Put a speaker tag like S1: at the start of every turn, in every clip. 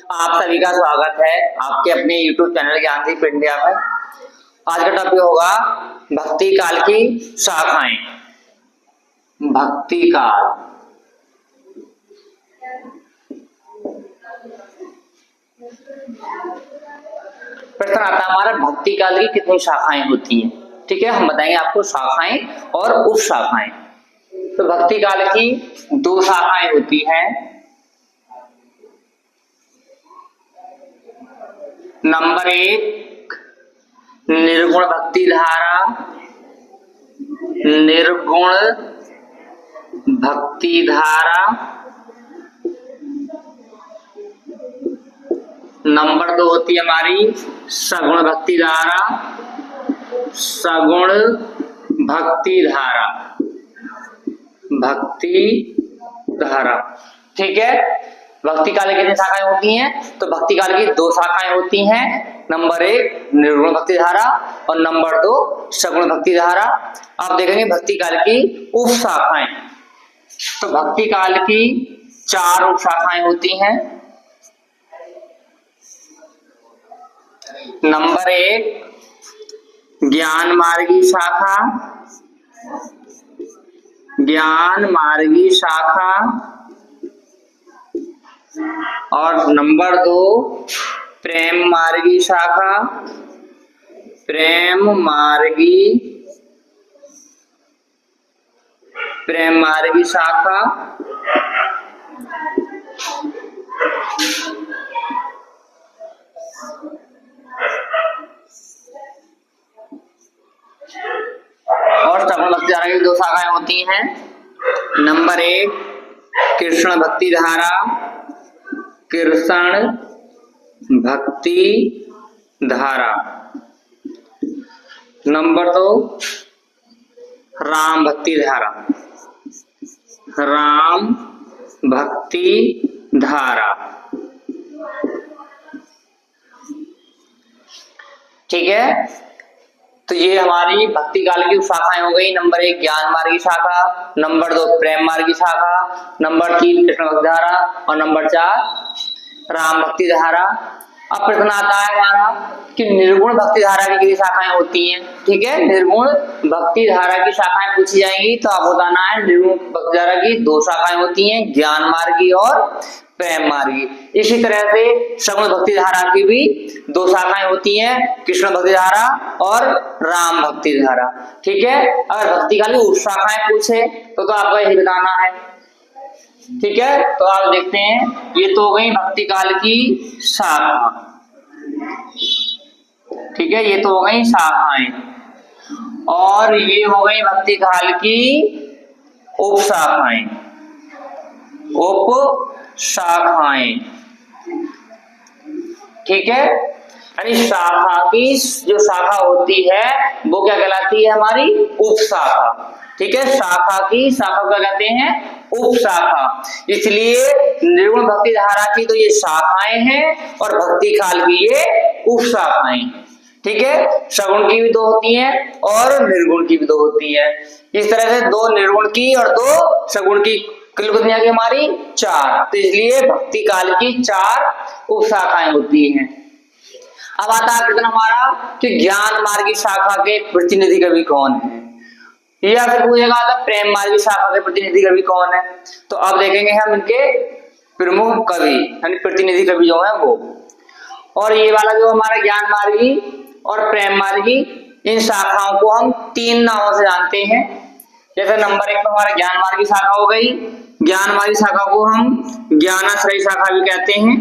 S1: आप सभी का स्वागत है आपके अपने YouTube चैनल ज्ञानदीप इंडिया में। आज का टॉपिक होगा भक्ति काल की शाखाएं। भक्ति काल, प्रश्न आता है हमारा भक्ति काल की कितनी शाखाएं होती हैं। ठीक है, हम बताएंगे आपको शाखाएं और उप शाखाएं। तो भक्ति काल की दो शाखाएं होती हैं। नंबर 1 निर्गुण भक्ति धारा, निर्गुण भक्ति धारा। नंबर 2 होती है हमारी सगुण भक्ति धारा, सगुण भक्ति धारा, भक्ति धारा। ठीक है, भक्ति काल की कितनी शाखाएं होती हैं? तो भक्ति काल की दो शाखाएं होती हैं। नंबर 1 निर्गुण भक्ति धारा और नंबर 2 सगुण भक्ति धारा। आप देखेंगे भक्ति काल की उप शाखाएं। तो भक्ति काल की 4 उप शाखाएं होती हैं। नंबर 1 ज्ञान मार्गी शाखा, ज्ञान मार्गी शाखा। और नंबर 2 प्रेम मार्गी शाखा, प्रेम मार्गी, प्रेम मार्गी शाखा। और सगुण भक्ति धारा की 2 शाखाएं होती हैं। नंबर 1 कृष्ण भक्ति धारा, कृष्ण भक्ति धारा। नंबर 2 राम भक्ति धारा, राम भक्ति धारा। ठीक है, तो ये हमारी भक्ति काल की शाखाएं हो गई। नंबर 1 ज्ञान मार्गी शाखा, नंबर 2 प्रेम मार्गी शाखा, नंबर 3 कृष्ण भक्ति धारा और नंबर 4 राम भक्ति धारा। अब प्रश्न आता है हमारा कि निर्गुण भक्ति धारा की कितनी शाखाएं होती हैं। ठीक है, निर्गुण भक्ति धारा की शाखाएं पूछी जाएंगी तो आप बताना है निर्गुण भक्ति धारा की 2 शाखाएं होती हैं, ज्ञान मार्गी और प्रेम मार्गी। इसी तरह से सगुण भक्ति धारा की भी 2 शाखाएं होती हैं, कृष्ण भक्ति धारा और राम भक्ति धारा। ठीक है, अगर भक्ति काल की उप शाखाएं पूछे तो आपको यही बताना है। ठीक है, तो आप देखते हैं ये तो हो गई भक्ति काल की शाखा। ठीक है, ये तो हो गई शाखाएं और ये हो गई भक्ति काल की उप शाखाएं, उप शाखाएं। ठीक है, यानी शाखा की जो शाखा होती है वो क्या कहलाती है? हमारी उप शाखा। ठीक है, शाखा की शाखा क्या कहते हैं? उप शाखा। इसलिए निर्गुण भक्ति धारा की तो ये शाखाएं हैं और भक्ति काल की ये उप शाखाएं। ठीक है, सगुण की भी 2 होती हैं और निर्गुण की भी 2 होती है। इस तरह से 2 निर्गुण की और 2 सगुण की कुल कितनी आ गई हमारी? 4। तो इसलिए भक्ति काल की 4 उप शाखाएं होती हैं। अब आता है प्रश्न हमारा कि ज्ञान मार्गी शाखा के प्रतिनिधि कवि कौन है, या फिर पूछेगा था प्रेम मार्गी शाखा के प्रतिनिधि कवि कौन है। तो अब देखेंगे हम इनके प्रमुख कवि यानी प्रतिनिधि कवि जो है वो। और ये वाला जो हमारा ज्ञान मार्गी और प्रेम मार्गी, इन शाखाओं को हम 3 नामों से जानते हैं। जैसे नंबर 1 तो हमारा ज्ञान मार्गी शाखा हो गई। ज्ञान मार्गी शाखा को हम ज्ञानाश्रयी शाखा भी कहते हैं,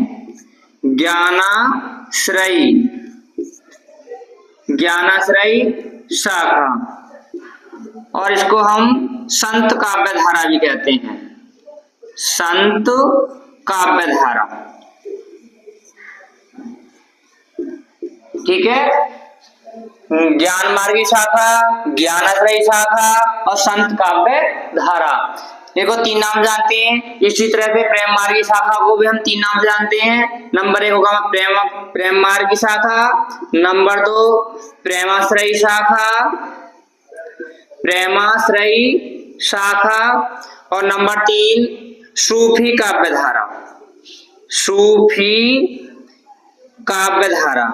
S1: ज्ञानाश्रयी, ज्ञानाश्रयी शाखा। और इसको हम संत काव्य धारा भी कहते हैं, संत काव्य धारा। ठीक है, ज्ञान मार्गी शाखा, ज्ञानाश्रयी शाखा और संत काव्य धारा, देखो 3 नाम जानते हैं। इसी तरह से प्रेम मार्गी शाखा को भी हम 3 नाम से जानते हैं। नंबर 1 होगा प्रेम मार्गी शाखा, नंबर 2 प्रेमाश्रयी शाखा, प्रेमाश्रयी शाखा और नंबर 3 सूफी काव्य धारा, सूफी काव्य धारा,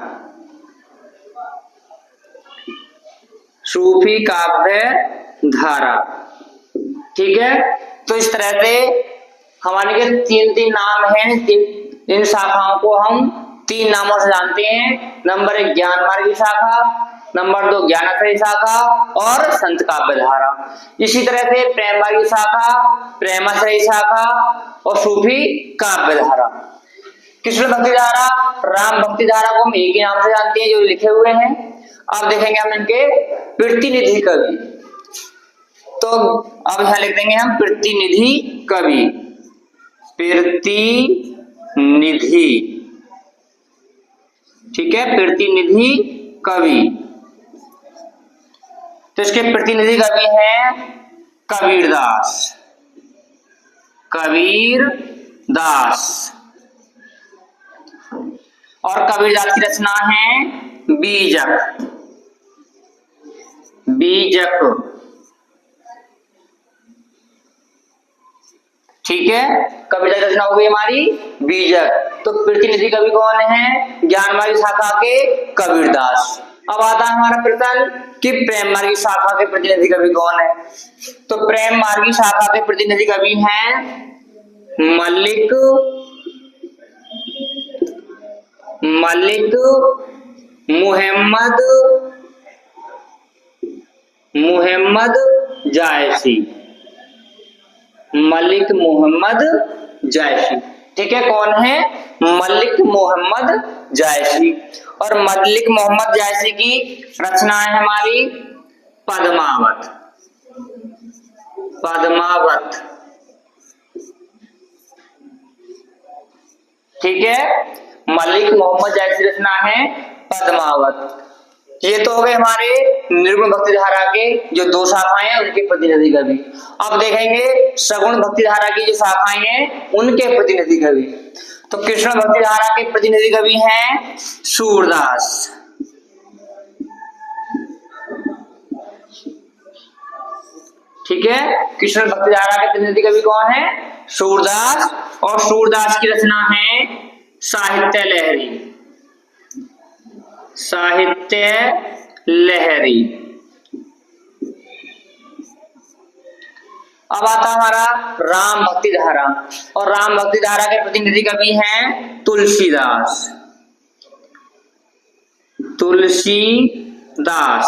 S1: सूफी काव्य धारा। ठीक है, तो इस तरह से हमारे के तीन नाम हैं। इन शाखाओं को हम 3 नामों से जानते हैं। नंबर 1 ज्ञान मार्गी शाखा, नंबर 2 ज्ञानाश्रयी शाखा और संत काव्य धारा। इसी तरह से प्रेम मार्गी शाखा, प्रेमाश्रयी शाखा और सूफी काव्य धारा। कृष्ण भक्ति धारा, राम भक्ति धारा को हम एक ही नाम से जानते हैं जो लिखे हुए हैं। अब देखेंगे हम इनके प्रतिनिधि कवि। तो अब यहां लिख देंगे हम प्रतिनिधि कवि, प्रतिनिधि। ठीक है, प्रतिनिधि कवि। तो इसके प्रतिनिधि कवि हैं कबीरदास, कबीरदास। और कबीरदास की रचना है बीजक, बीजक। ठीक है, कबीरदास की रचना हो गई हमारी बीजक। तो प्रतिनिधि कवि कौन है? ज्ञान मार्गी शाखा के कबीरदास। अब आता है हमारा प्रश्न कि प्रेम मार्गी शाखा के प्रतिनिधि कवि कौन है। तो प्रेम मार्गी शाखा के प्रतिनिधि कवि हैं मलिक मुहम्मद जायसी, मलिक मुहम्मद जायसी। ठीक है, कौन है? मलिक मुहम्मद जायसी। और मलिक मोहम्मद जायसी की रचना है हमारी पद्मावत, पद्मावत। ठीक है, मलिक मोहम्मद जायसी रचना है पद्मावत। ये तो हो गए हमारे निर्गुण भक्ति धारा के जो 2 शाखाएं हैं उनके प्रतिनिधि कवि। अब देखेंगे सगुण भक्ति धारा की जो शाखाएं हैं उनके प्रतिनिधि कवि। तो कृष्ण भक्ति धारा के प्रतिनिधि कवि हैं सूरदास, ठीक है। कृष्ण भक्ति धारा के प्रतिनिधि कवि कौन है? सूरदास। और सूरदास की रचना है साहित्य लहरी, साहित्य लहरी। अब आता हमारा राम भक्ति धारा। और राम भक्ति धारा के प्रतिनिधि कवि हैं तुलसीदास, तुलसीदास।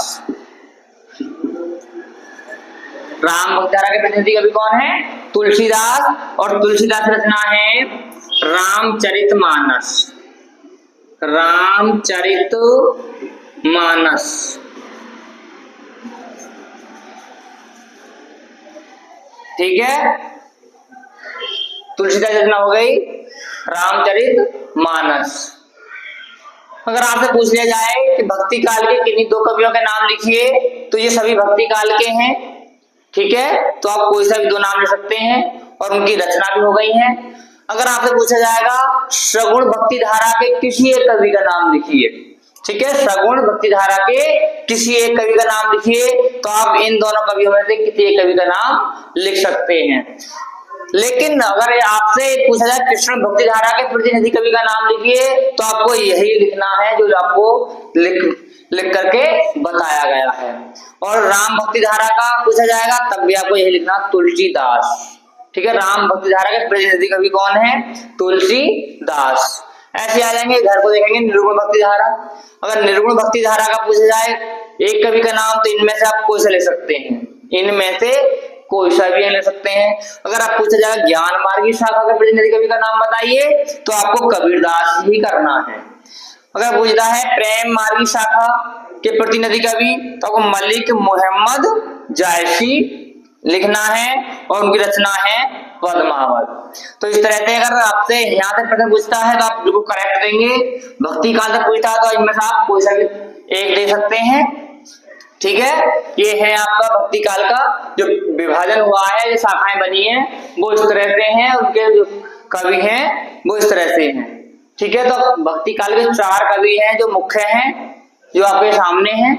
S1: राम भक्ति धारा के प्रतिनिधि कवि कौन है? तुलसीदास। और तुलसीदास रचना है रामचरितमानस, रामचरितमानस। ठीक है, तुलसीदास रचना हो गई रामचरितमानस। अगर आपसे पूछ लिया जाए कि भक्ति काल के किन्हीं 2 कवियों के नाम लिखिए, तो ये सभी भक्ति काल के हैं। ठीक है, तो आप कोई सा भी 2 नाम ले सकते हैं और उनकी रचना भी हो गई है। अगर आपसे पूछा जाएगा सगुण भक्ति धारा के किसी एक कवि का नाम लिखिए, ठीक है, सगुण भक्ति धारा के किसी एक कवि का नाम लिखिए, तो आप इन दोनों कवियों में से किसी एक कवि का नाम लिख सकते हैं। लेकिन अगर आपसे पूछा जाए कृष्ण भक्ति धारा के प्रतिनिधि कवि का नाम लिखिए, तो आपको यही लिखना है जो आपको लिख करके बताया गया है। और राम भक्ति धारा का पूछा जाएगा तब भी आपको यही लिखना, तुलसीदास। ठीक है, राम भक्ति धारा के प्रतिनिधि कवि कौन है? तुलसीदास। ऐसे आ जाएंगे। घर को देखेंगे निर्गुण भक्ति धारा। अगर निर्गुण भक्ति धारा का पूछा जाए एक कवि का नाम, तो इनमें से आप कोई सा ले सकते हैं, इनमें से कोई सा भी ले सकते हैं। अगर आप पूछा जाए ज्ञान मार्गी शाखा के प्रतिनिधि कवि का नाम बताइए, तो आपको कबीरदास ही करना है। अगर पूछता है प्रेम मार्गी शाखा के प्रतिनिधि कवि, तो आपको मलिक मुहम्मद जायसी लिखना है और उनकी रचना है पद्मावत। तो इस तरह से अगर आपसे यहाँ से प्रश्न पूछता है तो आप बिल्कुल करेक्ट देंगे। भक्ति काल से पूछता है तो इनमें से आप कोई सा भी एक दे सकते हैं। ठीक है, ये है आपका भक्ति काल का जो विभाजन हुआ है, जो शाखाएं बनी है वो इस तरह से हैं, उनके जो कवि हैं वो इस तरह से हैं। ठीक है, तो भक्ति काल के 4 कवि हैं जो मुख्य हैं, जो आपके सामने हैं।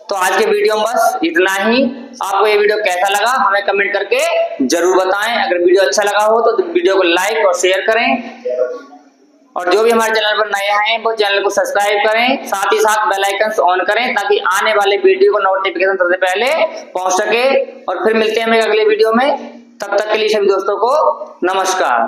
S1: तो आज के वीडियो में बस इतना ही। आपको ये वीडियो कैसा लगा हमें कमेंट करके जरूर बताएं। अगर वीडियो अच्छा लगा हो तो वीडियो को लाइक और शेयर करें, और जो भी हमारे चैनल पर नए हैं वो चैनल को सब्सक्राइब करें, साथ ही साथ बेल आइकन ऑन करें ताकि आने वाले वीडियो को नोटिफिकेशन सबसे पहले पहुंच सके। और फिर मिलते हैं हम एक अगले वीडियो में, तब तक के लिए सभी दोस्तों को नमस्कार।